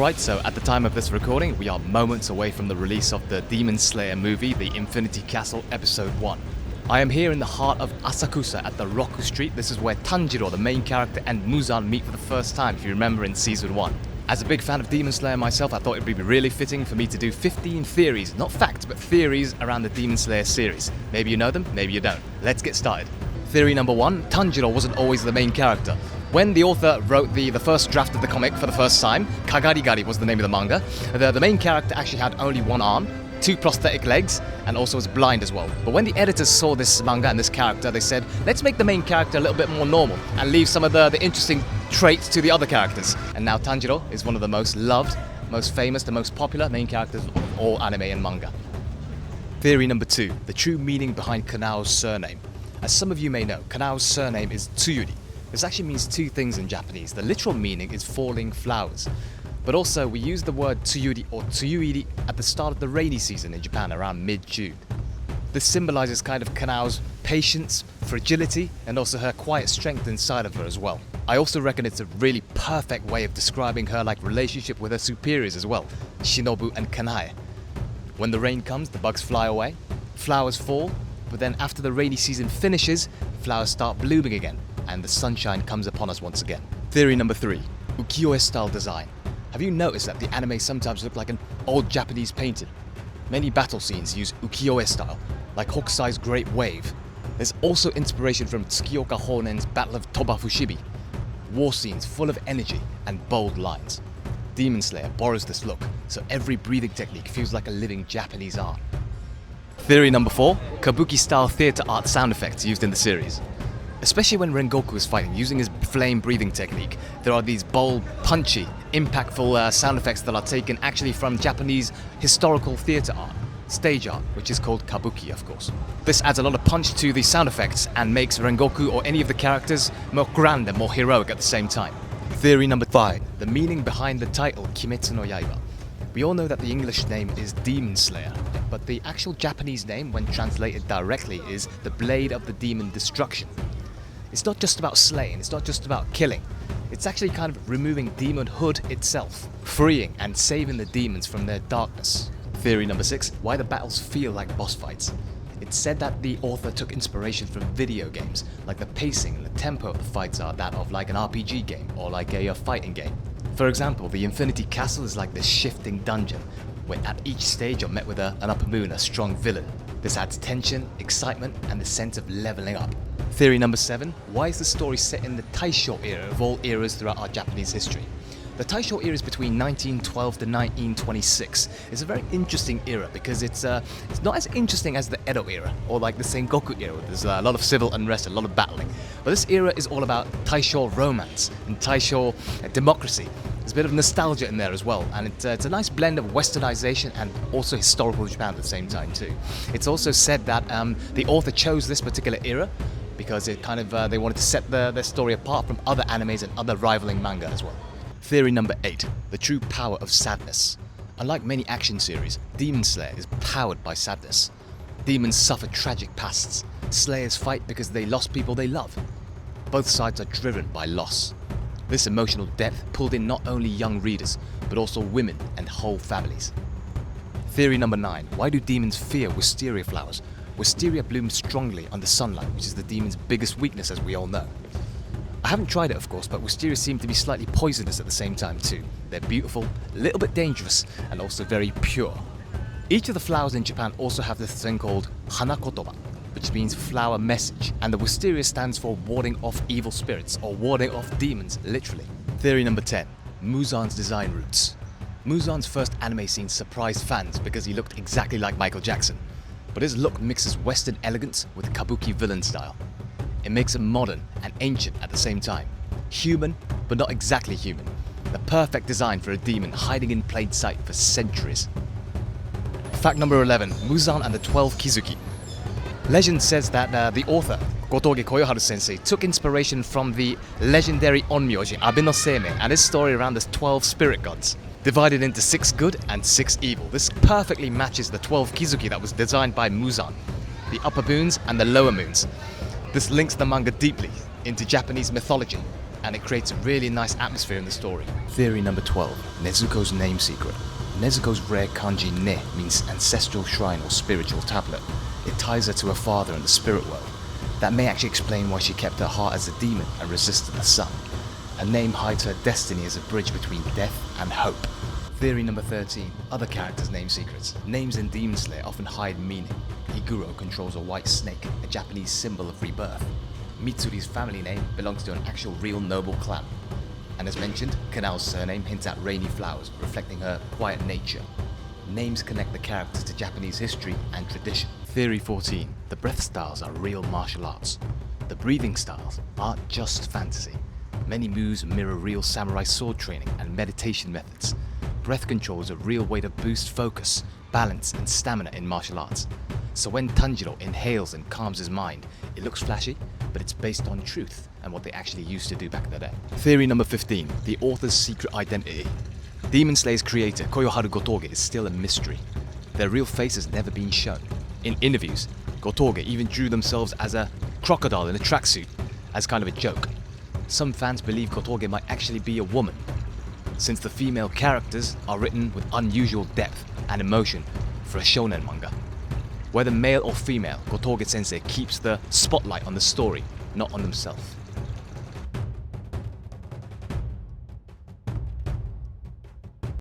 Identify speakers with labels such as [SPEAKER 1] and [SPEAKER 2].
[SPEAKER 1] Alright, so at the time of this recording, we are moments away from the release of the Demon Slayer movie, The Infinity Castle Episode 1. I am here in the heart of Asakusa at the Roku Street. This is where Tanjiro, the main character, and Muzan meet for the first time, if you remember, in Season 1. As a big fan of Demon Slayer myself, I thought it would be really fitting for me to do 15 theories, not facts, but theories around the Demon Slayer series. Maybe you know them, maybe you don't. Let's get started. Theory number 1, Tanjiro wasn't always the main character. When the author wrote the first draft of the comic for the first time, Kagarigari was the name of the manga, the main character actually had only one arm, 2 prosthetic legs, and also was blind as well. But when the editors saw this manga and this character, they said, let's make the main character a little bit more normal and leave some of the interesting traits to the other characters. And now Tanjiro is one of the most loved, most famous, the most popular main characters of all anime and manga. Theory number 2, the true meaning behind Kanao's surname. As some of you may know, Kanao's surname is Tsuyuri. This actually means 2 things in Japanese. The literal meaning is falling flowers. But also, we use the word tsuyuri or tsuyuiri at the start of the rainy season in Japan around mid-June. This symbolizes kind of Kanao's patience, fragility, and also her quiet strength inside of her as well. I also reckon it's a really perfect way of describing her relationship with her superiors as well, Shinobu and Kanae. When the rain comes, the bugs fly away, flowers fall, but then after the rainy season finishes, flowers start blooming again, and the sunshine comes upon us once again. Theory number 3, ukiyo-e style design. Have you noticed that the anime sometimes look like an old Japanese painting? Many battle scenes use ukiyo-e style, like Hokusai's Great Wave. There's also inspiration from Tsukioka Honen's Battle of Toba-Fushimi. War scenes full of energy and bold lines. Demon Slayer borrows this look, so every breathing technique feels like a living Japanese art. Theory number 4, kabuki-style theatre art sound effects used in the series. Especially when Rengoku is fighting, using his flame breathing technique, there are these bold, punchy, impactful sound effects that are taken actually from Japanese historical theatre art, stage art, which is called kabuki, of course. This adds a lot of punch to the sound effects and makes Rengoku or any of the characters more grand and more heroic at the same time. Theory number 5, the meaning behind the title Kimetsu no Yaiba. We all know that the English name is Demon Slayer, but the actual Japanese name, when translated directly, is the Blade of the Demon Destruction. It's not just about slaying, it's not just about killing. It's actually kind of removing demonhood itself, freeing and saving the demons from their darkness. Theory number 6, why the battles feel like boss fights. It's said that the author took inspiration from video games, like the pacing and the tempo of the fights are that of like an RPG game or like a fighting game. For example, the Infinity Castle is like this shifting dungeon, where at each stage you're met with an upper moon, a strong villain. This adds tension, excitement, and the sense of leveling up. Theory number 7, why is the story set in the Taisho era of all eras throughout our Japanese history? The Taisho era is between 1912 to 1926. It's a very interesting era because it's not as interesting as the Edo era or like the Sengoku era. There's a lot of civil unrest, a lot of battling. But this era is all about Taisho romance and Taisho democracy. There's a bit of nostalgia in there as well, and it's a nice blend of westernization and also historical Japan at the same time too. It's also said that the author chose this particular era because it kind of they wanted to set their story apart from other animes and other rivaling manga as well. Theory number 8, the true power of sadness. Unlike many action series, Demon Slayer is powered by sadness. Demons suffer tragic pasts. Slayers fight because they lost people they love. Both sides are driven by loss. This emotional depth pulled in not only young readers, but also women and whole families. Theory number 9, why do demons fear wisteria flowers? Wisteria blooms strongly under sunlight, which is the demon's biggest weakness, as we all know. I haven't tried it, of course, but wisteria seem to be slightly poisonous at the same time too. They're beautiful, a little bit dangerous, and also very pure. Each of the flowers in Japan also have this thing called hanakotoba, which means flower message, and the wisteria stands for warding off evil spirits, or warding off demons, literally. Theory number 10, Muzan's design roots. Muzan's first anime scene surprised fans because he looked exactly like Michael Jackson, but his look mixes Western elegance with kabuki villain style. It makes him modern and ancient at the same time. Human, but not exactly human. The perfect design for a demon hiding in plain sight for centuries. Fact number 11, Muzan and the 12 Kizuki. Legend says that the author, Koyoharu-sensei, took inspiration from the legendary onmyoji Abe no Seimei and his story around the 12 spirit gods, divided into 6 good and 6 evil. This perfectly matches the 12 Kizuki that was designed by Muzan, the upper moons and the lower moons. This links the manga deeply into Japanese mythology and it creates a really nice atmosphere in the story. Theory number 12, Nezuko's name secret. Nezuko's rare kanji ne means ancestral shrine or spiritual tablet. It ties her to her father in the spirit world. That may actually explain why she kept her heart as a demon and resisted the sun. Her name hides her destiny as a bridge between death and hope. Theory number 13, other characters' name secrets. Names in Demon Slayer often hide meaning. Higuro controls a white snake, a Japanese symbol of rebirth. Mitsuri's family name belongs to an actual real noble clan. And as mentioned, Kanal's surname hints at rainy flowers, reflecting her quiet nature. Names connect the characters to Japanese history and tradition. Theory 14, the breath styles are real martial arts. The breathing styles aren't just fantasy. Many moves mirror real samurai sword training and meditation methods. Breath control is a real way to boost focus, balance, and stamina in martial arts. So when Tanjiro inhales and calms his mind, it looks flashy, but it's based on truth and what they actually used to do back in the day. Theory number 15, the author's secret identity. Demon Slayer's creator, Koyoharu Gotouge, is still a mystery. Their real face has never been shown. In interviews, Gotouge even drew themselves as a crocodile in a tracksuit, as kind of a joke. Some fans believe Gotouge might actually be a woman, since the female characters are written with unusual depth and emotion for a shonen manga. Whether male or female, Gotouge-sensei keeps the spotlight on the story, not on themselves.